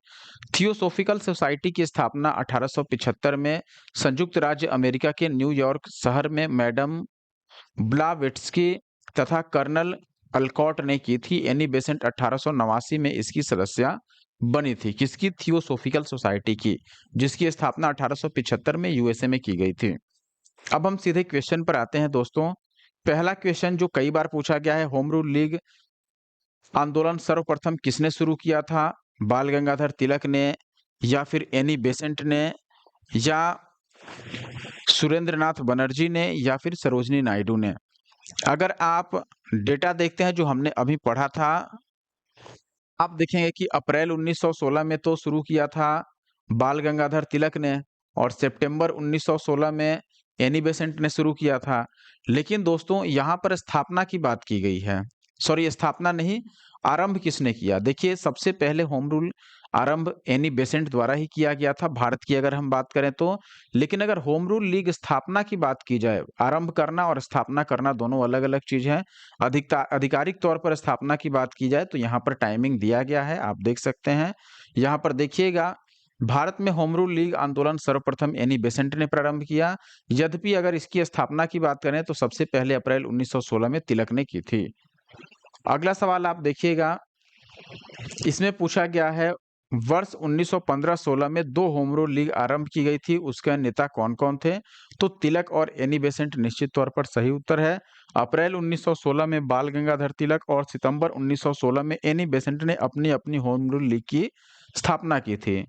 थियोसॉफिकल सोसाइटी की स्थापना 1875 में संयुक्त राज्य अमेरिका के न्यूयॉर्क शहर में मैडम ब्लावेट्स्की तथा कर्नल अल्कॉट ने की थी। एनी बेसेंट 1889 में इसकी सदस्य बनी थी। किसकी? थियोसॉफिकल सोसाइटी की, जिसकी स्थापना 1875 में यूएसए में की गई थी। अब हम सीधे क्वेश्चन पर आते हैं दोस्तों। पहला क्वेश्चन जो कई बार पूछा गया है, होम रूल लीग आंदोलन सर्वप्रथम किसने शुरू किया था? बाल गंगाधर तिलक ने, या फिर एनी बेसेंट ने, या सुरेंद्रनाथ बनर्जी ने, या फिर सरोजनी नायडू ने? अगर आप डेटा देखते हैं जो हमने अभी पढ़ा था, आप देखेंगे कि अप्रैल 1916 में तो शुरू किया था बाल गंगाधर तिलक ने, और सितंबर 1916 में एनी बेसेंट ने शुरू किया था। लेकिन दोस्तों यहाँ पर स्थापना की बात की गई है। सॉरी, स्थापना नहीं, आरंभ किसने किया? देखिए, सबसे पहले होम रूल आरंभ एनी बेसेंट द्वारा ही किया गया था, भारत की अगर हम बात करें तो। लेकिन अगर होम रूल लीग स्थापना की बात की जाए, आरंभ करना और स्थापना करना दोनों अलग अलग चीज है। आधिकारिक तौर पर स्थापना की बात की जाए तो यहाँ पर टाइमिंग दिया गया है, आप देख सकते हैं। यहाँ पर देखिएगा, भारत में होम रूल लीग आंदोलन सर्वप्रथम एनी बेसेंट ने प्रारंभ किया। यद्यपि अगर इसकी स्थापना की बात करें तो सबसे पहले अप्रैल 1916 में तिलक ने की थी। अगला सवाल आप देखिएगा, इसमें पूछा गया है वर्ष 1915-16 में दो होम रूल लीग आरंभ की गई थी, उसके नेता कौन-कौन थे? तो तिलक और एनी बेसेंट निश्चित तौर पर सही उत्तर है। अप्रैल 1916 में बाल गंगाधर तिलक और सितंबर 1916 में एनी बेसेंट ने अपनी-अपनी होम रूल लीग की स्थापना की थी।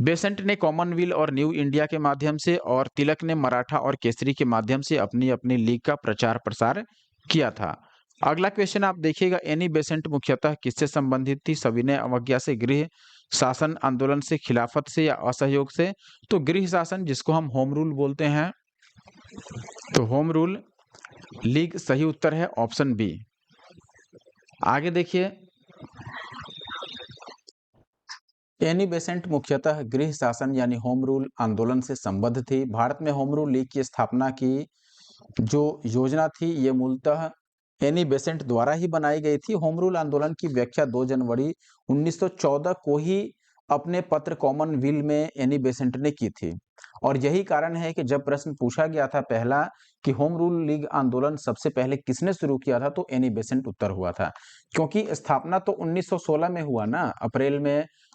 बेसेंट ने कॉमनवेल्थ और न्यू इंडिया के माध्यम से, और तिलक ने मराठा और केसरी के माध्यम से अपनी-अपनी लीग का प्रचार प्रसार किया था। अगला क्वेश्चन आप देखिएगा, एनी बेसेंट मुख्यतः किससे संबंधित थी? सविनय अवज्ञा से, गृह शासन आंदोलन से, खिलाफत से, या असहयोग से? तो गृह शासन, जिसको हम होम रूल बोलते हैं, तो होम रूल लीग सही उत्तर है, ऑप्शन बी। आगे देखिए, एनी बेसेंट मुख्यतः गृह शासन यानी होम रूल आंदोलन से संबद्ध थी। भारत में होम रूल लीग की स्थापना की जो योजना थी, ये मूलतः एनी बेसेंट द्वारा ही बनाई गई थी। होम रूल आंदोलन की व्याख्या 2 जनवरी 1914 को ही अपने पत्र कॉमनवेल्थ में एनी बेसेंट ने की थी। और यही कारण है कि जब प्रश्न पूछा गया था पहला कि होम रूल लीग आंदोलन सबसे पहले किसने शुरू किया था, तो एनी बेसेंट उत्तर हुआ था। क्योंकि स्थापना तो 1916 में हुआ ना,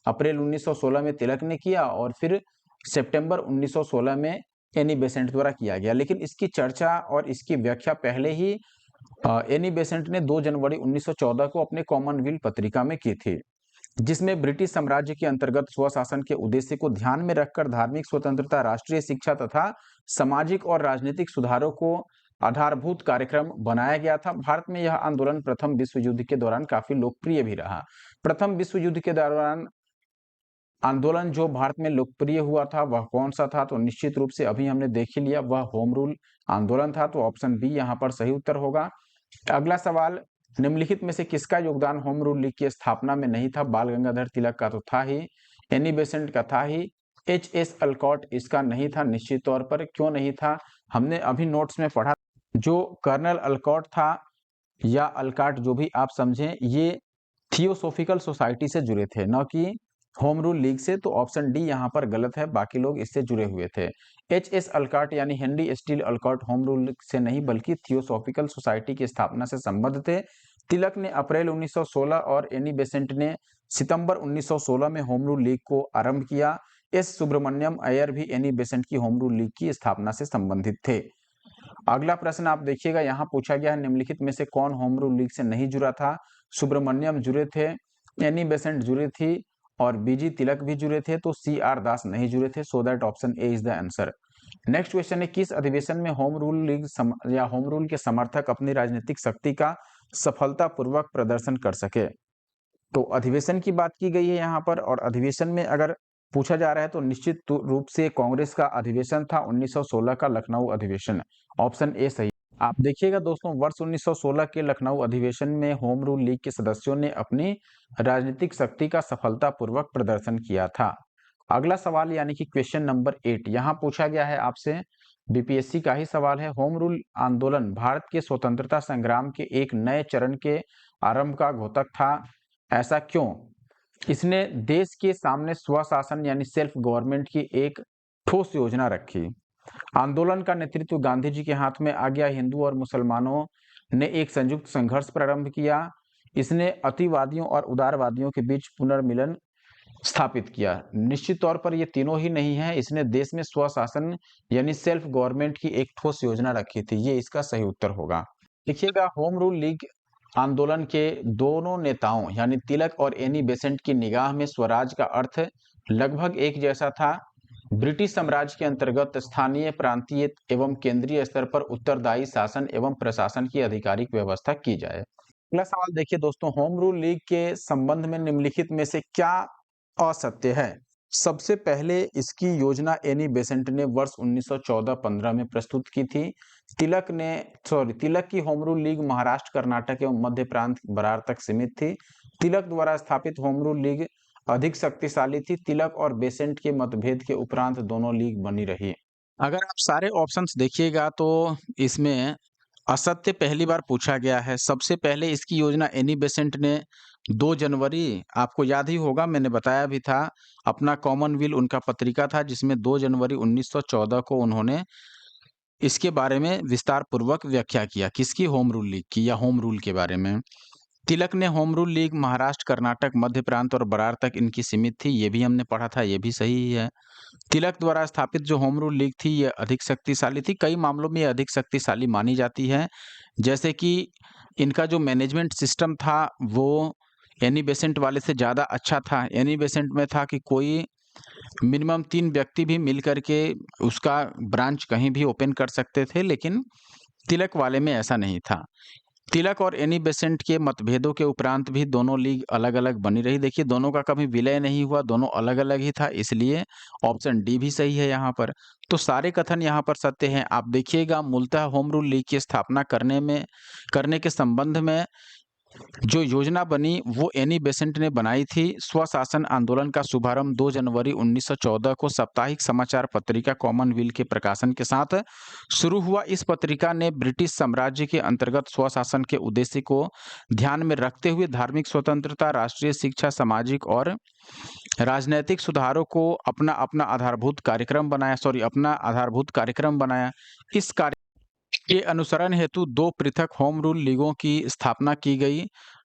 अप्रैल 1916 में तिलक ने किया, और फिर सितंबर 1916 में एनी बेसेंट द्वारा किया गया। लेकिन इसकी चर्चा और इसकी व्याख्या पहले ही एनी बेसेंट ने 2 जनवरी 1914 को अपने कॉमनवेल्थ पत्रिका में की थी, जिसमें ब्रिटिश साम्राज्य के अंतर्गत स्वशासन के उद्देश्य को ध्यान में रखकर धार्मिक स्वतंत्रता, राष्ट्रीय शिक्षा तथा सामाजिक और राजनीतिक सुधारों को आधारभूत कार्यक्रम बनाया गया था। भारत में यह आंदोलन प्रथम विश्व युद्ध के दौरान काफी लोकप्रिय भी रहा। प्रथम विश्व युद्ध के दौरान आंदोलन जो भारत में लोकप्रिय हुआ था वह कौन सा था? तो निश्चित रूप से अभी हमने देख ही लिया, वह होम रूल आंदोलन था, तो ऑप्शन बी यहाँ पर सही उत्तर होगा। अगला सवाल, निम्नलिखित में से किसका योगदान होम रूल लीग की स्थापना में नहीं था? बाल गंगाधर तिलक का तो था ही, एनी बेसेंट का था ही, एच.एस. अल्कॉट इसका नहीं था निश्चित तौर पर। क्यों नहीं था? हमने अभी नोट्स में पढ़ा, जो कर्नल अल्कॉट था या अल्काट, जो भी आप समझें, ये थियोसॉफिकल सोसाइटी से जुड़े थे, न कि होम रूल लीग से। तो ऑप्शन डी यहाँ पर गलत है, बाकी लोग इससे जुड़े हुए थे। एच.एस. अल्कॉट यानी Henry steel Olcott home rule से नहीं बल्कि थियोसॉफिकल सोसाइटी की स्थापना से संबद्ध थे। तिलक ने अप्रैल 1916 और एनी बेसेंट ने सितंबर 1916 में होम रूल लीग को आरंभ किया। एस सुब्रमण्यम अय्यर भी एनी बेसेंट की होम रूल लीग की स्थापना से संबंधित थे। अगला प्रश्न आप देखिएगा, यहाँ पूछा गया है निम्नलिखित में से कौन होम रूल लीग से नहीं जुड़ा था। सुब्रमण्यम जुड़े थे, एनी बेसेंट जुड़े थी और बीजी तिलक भी जुड़े थे, तो सी आर दास नहीं जुड़े थे। So that option A is the answer. Next question है, किस अधिवेशन में होम रूल लीग या होम रूल के समर्थक अपनी राजनीतिक शक्ति का सफलतापूर्वक प्रदर्शन कर सके। तो अधिवेशन की बात की गई है यहाँ पर, और अधिवेशन में अगर पूछा जा रहा है तो निश्चित रूप से कांग्रेस का अधिवेशन था 1916 का लखनऊ अधिवेशन। ऑप्शन ए सही। आप देखिएगा दोस्तों, वर्ष 1916 के लखनऊ अधिवेशन में होम रूल लीग के सदस्यों ने अपनी राजनीतिक शक्ति का सफलतापूर्वक प्रदर्शन किया था। अगला सवाल यानी कि क्वेश्चन नंबर 8 यहाँ पूछा गया है आपसे, बीपीएससी का ही सवाल है। होम रूल आंदोलन भारत के स्वतंत्रता संग्राम के एक नए चरण के आरंभ का घोतक था, ऐसा क्यों? इसने देश के सामने स्वशासन यानी सेल्फ गवर्नमेंट की एक ठोस योजना रखी। आंदोलन का नेतृत्व गांधी जी के हाथ में आ गया। हिंदू और मुसलमानों ने एक संयुक्त संघर्ष प्रारंभ किया। इसने अतिवादियों और उदारवादियों के बीच पुनर्मिलन स्थापित किया। निश्चित तौर पर ये तीनों ही नहीं है, इसने देश में स्वशासन यानी सेल्फ गवर्नमेंट की एक ठोस योजना रखी थी। ये इसका सही उत्तर होगा। देखिएगा, होम रूल लीग आंदोलन के दोनों नेताओं यानी तिलक और एनी बेसेंट की निगाह में स्वराज का अर्थ लगभग एक जैसा था। ब्रिटिश साम्राज्य के अंतर्गत स्थानीय, प्रांतीय एवं केंद्रीय स्तर पर उत्तरदायी शासन एवं प्रशासन की आधिकारिक व्यवस्था की जाए। अगला सवाल देखिए दोस्तों, होम रूल लीग के संबंध में निम्नलिखित में से क्या असत्य है? सबसे पहले इसकी योजना एनी बेसेंट ने वर्ष 1914-15 में प्रस्तुत की थी। तिलक की home rule league Maharashtra, Karnataka एवं मध्य प्रांत बरार तक सीमित थी। तिलक द्वारा स्थापित होम रूल लीग अधिक शक्तिशाली थी। तिलक और बेसेंट के मतभेद के उपरांत दोनों लीग बनी रही। अगर आप सारे ऑप्शंस देखिएगा तो इसमें असत्य पहली बार पूछा गया है। सबसे पहले इसकी योजना एनी बेसेंट ने 2 जनवरी, आपको याद ही होगा मैंने बताया भी था, अपना कॉमनवेल्थ उनका पत्रिका था जिसमें 2 जनवरी 1914 को उन्होंने इसके बारे में विस्तार पूर्वक व्याख्या किया। किसकी? होम रूल लीग की या होम रूल के बारे में। तिलक ने home rule league Maharashtra, Karnataka, Madhya Prant और बरार तक इनकी सीमित थी। ये भी हमने पढ़ा था, ये भी सही ही है। तिलक द्वारा स्थापित जो होम रूल लीग थी ये अधिक शक्तिशाली थी। कई मामलों में ये अधिक शक्तिशाली मानी जाती है, जैसे कि इनका जो मैनेजमेंट सिस्टम था वो एनी बेसेंट वाले से ज़्यादा अच्छा था। एनी बेसेंट में था कि कोई मिनिमम 3 व्यक्ति भी मिल करके उसका ब्रांच कहीं भी ओपन कर सकते थे, लेकिन तिलक वाले में ऐसा नहीं था। तिलक और एनी बेसेंट के मतभेदों के उपरांत भी दोनों लीग अलग-अलग बनी रही। देखिए, दोनों का कभी विलय नहीं हुआ, दोनों अलग-अलग ही था, इसलिए ऑप्शन डी भी सही है यहाँ पर। तो सारे कथन यहाँ पर सत्य हैं। आप देखिएगा, मूलतः होम रूल लीग की स्थापना करने के संबंध में जो योजना बनी वो एनी बेसेंट ने बनाई थी। स्वशासन आंदोलन का शुभारंभ 2 जनवरी 1914 को साप्ताहिक समाचार पत्रिका कॉमनवेल्थ के प्रकाशन के साथ शुरू हुआ। इस पत्रिका ने ब्रिटिश साम्राज्य के अंतर्गत स्वशासन के उद्देश्य को ध्यान में रखते हुए धार्मिक स्वतंत्रता, राष्ट्रीय शिक्षा, सामाजिक और राजनैतिक सुधारों को अपना आधारभूत कार्यक्रम बनाया। इस कार्य के अनुसरण हेतु 2 पृथक होम रूल लीगों की स्थापना की गई।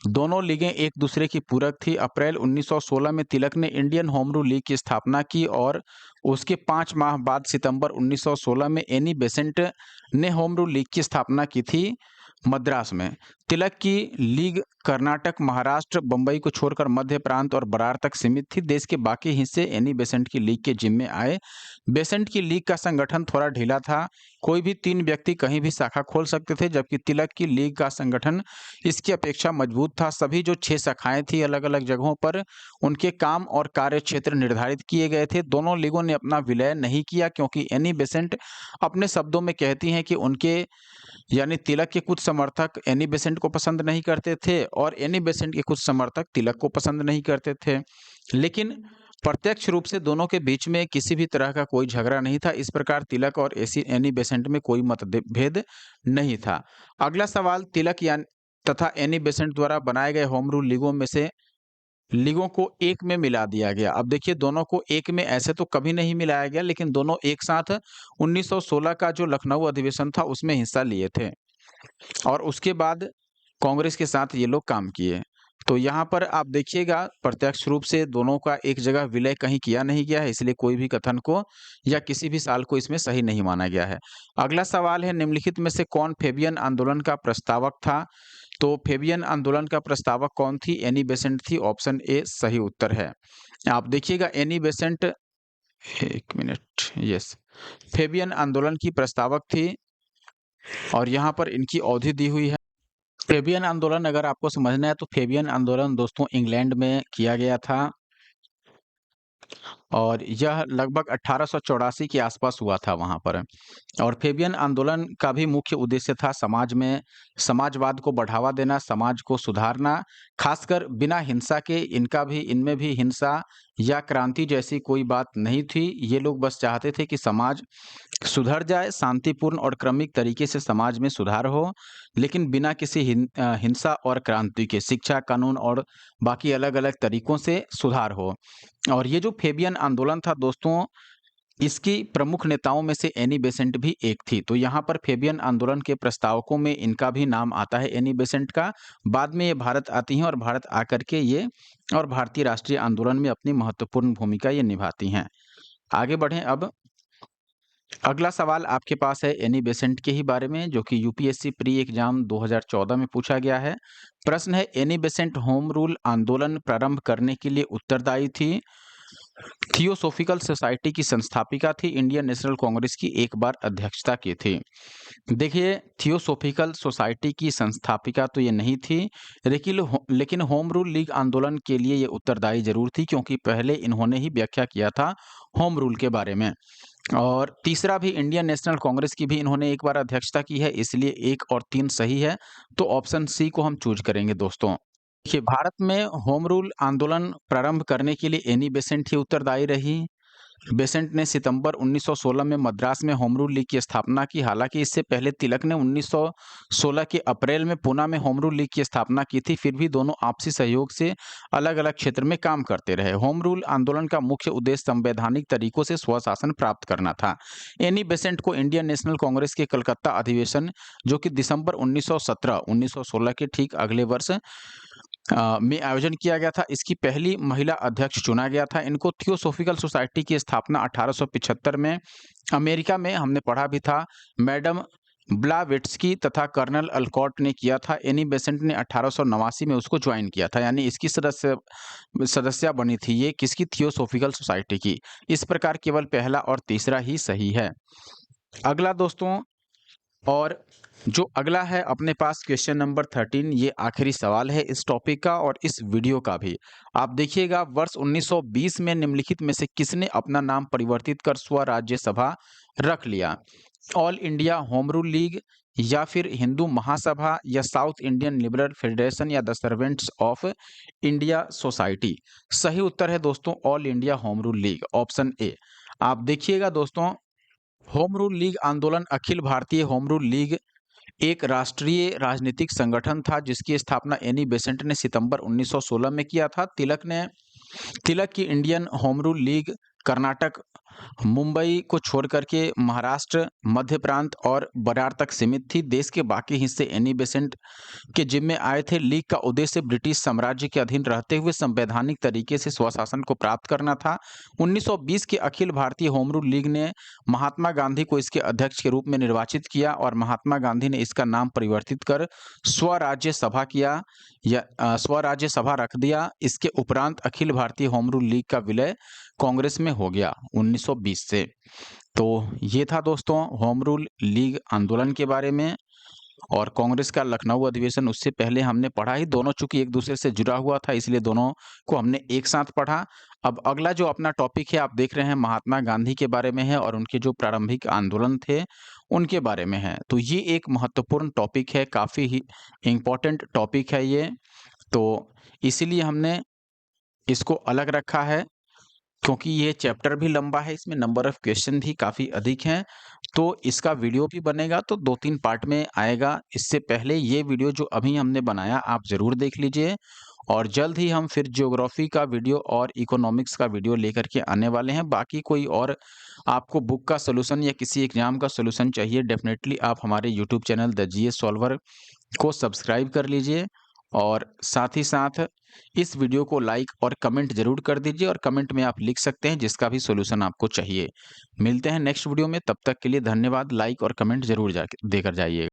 दोनों लीगें एक दूसरे की पूरक थी। अप्रैल 1916 में तिलक ने इंडियन होम रूल लीग की स्थापना की और उसके 5 माह बाद सितंबर 1916 में एनी बेसेंट ने होम रूल लीग की स्थापना की थी मद्रास में। तिलक की लीग कर्नाटक, महाराष्ट्र, बंबई को छोड़कर मध्य प्रांत और बरार तक सीमित थी। देश के बाकी हिस्से एनी बेसेंट की लीग के जिम्मे आए। बेसेंट की लीग का संगठन थोड़ा ढीला था। कोई भी 3 व्यक्ति कहीं भी शाखा खोल सकते थे, जबकि तिलक की लीग का संगठन इसकी अपेक्षा मजबूत था। सभी जो 6 शाखाएं थी अलग-अलग जगहों पर, उनके काम और कार्य क्षेत्र निर्धारित किए गए थे। दोनों लीगों ने अपना विलय नहीं किया, क्योंकि एनी बेसेंट अपने शब्दों में कहती हैं कि उनके यानी तिलक के कुछ समर्थक एनी बेसेंट को पसंद नहीं करते थे और एनी बेसेंट के कुछ समर्थक तिलक को पसंद नहीं करते थे। लेकिन प्रत्यक्ष रूप से दोनों के बीच में किसी भी तरह का कोई झगड़ा नहीं था। इस प्रकार तिलक और एनी बेसेंट में कोई मतभेद नहीं था। अगला सवाल, तिलक तथा एनी बेसेंट द्वारा बनाए गए होम रूल लीगों को एक में मिला दिया गया। अब देखिए, दोनों को एक में ऐसे तो कभी नहीं मिलाया गया, लेकिन दोनों एक साथ 1916 का जो लखनऊ अधिवेशन था उसमें हिस्सा लिए थे और उसके बाद कांग्रेस के साथ ये लोग काम किए। तो यहाँ पर आप देखिएगा प्रत्यक्ष रूप से दोनों का एक जगह विलय कहीं किया नहीं गया है, इसलिए कोई भी कथन को या किसी भी साल को इसमें सही नहीं माना गया है। अगला सवाल है, निम्नलिखित में से कौन फेबियन आंदोलन का प्रस्तावक था? तो फेबियन आंदोलन का प्रस्तावक कौन थी? एनी बेसेंट थी। ऑप्शन ए सही उत्तर है। आप देखिएगा एनी बेसेंट, एक मिनट, यस, फेबियन आंदोलन की प्रस्तावक थी और यहाँ पर इनकी अवधि दी हुई है। फेबियन आंदोलन अगर आपको समझना है तो फेबियन आंदोलन दोस्तों इंग्लैंड में किया गया था और यह लगभग 1884 के आसपास हुआ था वहाँ पर। और फेबियन आंदोलन का भी मुख्य उद्देश्य था समाज में समाजवाद को बढ़ावा देना, समाज को सुधारना, खासकर बिना हिंसा के। इनमें भी हिंसा या क्रांति जैसी कोई बात नहीं थी। ये लोग बस चाहते थे कि समाज सुधर जाए, शांतिपूर्ण और क्रमिक तरीके से समाज में सुधार हो, लेकिन बिना किसी हिंसा और क्रांति के। शिक्षा, कानून और बाकी अलग-अलग तरीकों से सुधार हो। और ये जो फेबियन आंदोलन था दोस्तों, इसकी प्रमुख नेताओं में से एनी बेसेंट भी एक थी। तो यहाँ पर फेबियन आंदोलन के प्रस्तावकों में इनका भी नाम आता है, एनी बेसेंट का। बाद में ये भारत आती हैं और भारत आकर के ये और भारतीय राष्ट्रीय आंदोलन में अपनी महत्वपूर्ण भूमिका ये निभाती हैं। आगे बढ़ें अब। अगला सवाल आपके पास है एनी बेसेंट के ही बारे में, जो कि यूपीएससी प्री एग्जाम 2014 में पूछा गया है। प्रश्न है, एनी बेसेंट होम रूल आंदोलन प्रारंभ करने के लिए उत्तरदायी थी। थियोसॉफिकल सोसाइटी की संस्थापिका थी, इंडियन नेशनल कांग्रेस की एक बार अध्यक्षता की थी। देखिए, थियोसॉफिकल सोसाइटी की संस्थापिका तो ये नहीं थी, लेकिन होम रूल लीग आंदोलन के लिए ये उत्तरदायी जरूर थी, क्योंकि पहले इन्होंने ही व्याख्या किया था होम रूल के बारे में। और तीसरा भी, इंडियन नेशनल कांग्रेस की भी इन्होंने एक बार अध्यक्षता की है, इसलिए 1 और 3 सही है। तो ऑप्शन सी को हम चूज करेंगे दोस्तों। देखिए, भारत में होम रूल आंदोलन प्रारंभ करने के लिए एनी बेसेंट ही उत्तरदायी रही। बेसेंट ने सितंबर 1916 में मद्रास में होम रूल लीग की स्थापना की। हालांकि इससे पहले तिलक ने 1916 के अप्रैल में पूना में होम रूल लीग की स्थापना की थी। फिर भी दोनों आपसी सहयोग से अलग-अलग क्षेत्र में काम करते रहे। होम रूल आंदोलन का मुख्य उद्देश्य संवैधानिक तरीकों से स्वशासन प्राप्त करना था। एनी बेसेंट को इंडियन नेशनल कांग्रेस के कलकत्ता अधिवेशन, जो कि दिसंबर 1916 के ठीक अगले वर्ष में आयोजन किया गया था, इसकी पहली महिला अध्यक्ष चुना गया था। इनको थियोसॉफिकल सोसाइटी की स्थापना 1875 में अमेरिका में, हमने पढ़ा भी था, मैडम ब्लावेट्स्की तथा कर्नल अल्कॉट ने किया था। एनी बेसेंट ने 1889 में उसको ज्वाइन किया था, यानी इसकी सदस्य बनी थी ये, किसकी? थियोसॉफिकल सोसाइटी की। इस प्रकार केवल पहला और तीसरा ही सही है। अगला दोस्तों, और जो अगला है अपने पास क्वेश्चन नंबर 13, ये आखिरी सवाल है इस टॉपिक का और इस वीडियो का भी। आप देखिएगा, वर्ष 1920 में निम्नलिखित में से किसने अपना नाम परिवर्तित कर स्वराज्य सभा रख लिया? All India home rule league, या फिर हिंदू महासभा, या साउथ इंडियन लिबरल फेडरेशन, या the servants of India society? सही उत्तर है दोस्तों all India home rule league, option A. आप देखिएगा दोस्तों, होम रूल लीग आंदोलन, Akhil Bharatiya home rule league एक राष्ट्रीय राजनीतिक संगठन था, जिसकी स्थापना एनी बेसेंट ने सितंबर 1916 में किया था। तिलक की Indian home rule league Karnataka, Mumbai को छोड़ करके महाराष्ट्र, मध्य प्रांत और बरार तक सीमित थी। देश के बाकी हिस्से एनी बेसेंट के जिम्मे आए थे। लीग का उद्देश्य ब्रिटिश साम्राज्य के अधीन रहते हुए संवैधानिक तरीके से स्वशासन को प्राप्त करना था। 1920 के Akhil Bharatiya home rule league ने महात्मा गांधी को इसके अध्यक्ष के रूप में निर्वाचित किया और महात्मा गांधी ने इसका नाम परिवर्तित कर स्वराज्य सभा किया, या स्वराज्य सभा रख दिया। इसके उपरांत Akhil Bharatiya home rule league का विलय कांग्रेस में हो गया 1920 से। तो ये था दोस्तों होम रूल लीग आंदोलन के बारे में। और कांग्रेस का लखनऊ अधिवेशन उससे पहले हमने पढ़ा ही, दोनों चूंकि एक दूसरे से जुड़ा हुआ था, इसलिए दोनों को हमने एक साथ पढ़ा। अब अगला जो अपना टॉपिक है, आप देख रहे हैं, महात्मा गांधी के बारे में है और उनके जो प्रारंभिक आंदोलन थे उनके बारे में है। तो ये एक महत्वपूर्ण टॉपिक है, काफी ही इंपॉर्टेंट टॉपिक है ये, तो इसीलिए हमने इसको अलग रखा है, क्योंकि ये चैप्टर भी लंबा है, इसमें नंबर ऑफ क्वेश्चन भी काफ़ी अधिक हैं। तो इसका वीडियो भी बनेगा, तो 2-3 पार्ट में आएगा। इससे पहले ये वीडियो जो अभी हमने बनाया आप ज़रूर देख लीजिए, और जल्द ही हम फिर ज्योग्राफी का वीडियो और इकोनॉमिक्स का वीडियो लेकर के आने वाले हैं। बाकी कोई और आपको बुक का सॉल्यूशन या किसी एग्जाम का सॉल्यूशन चाहिए, डेफिनेटली आप हमारे YouTube channel the GS solver को सब्सक्राइब कर लीजिए और साथ ही साथ इस वीडियो को लाइक और कमेंट ज़रूर कर दीजिए और कमेंट में आप लिख सकते हैं जिसका भी सॉल्यूशन आपको चाहिए। मिलते हैं नेक्स्ट वीडियो में, तब तक के लिए धन्यवाद। लाइक और कमेंट ज़रूर जा देकर जाइए।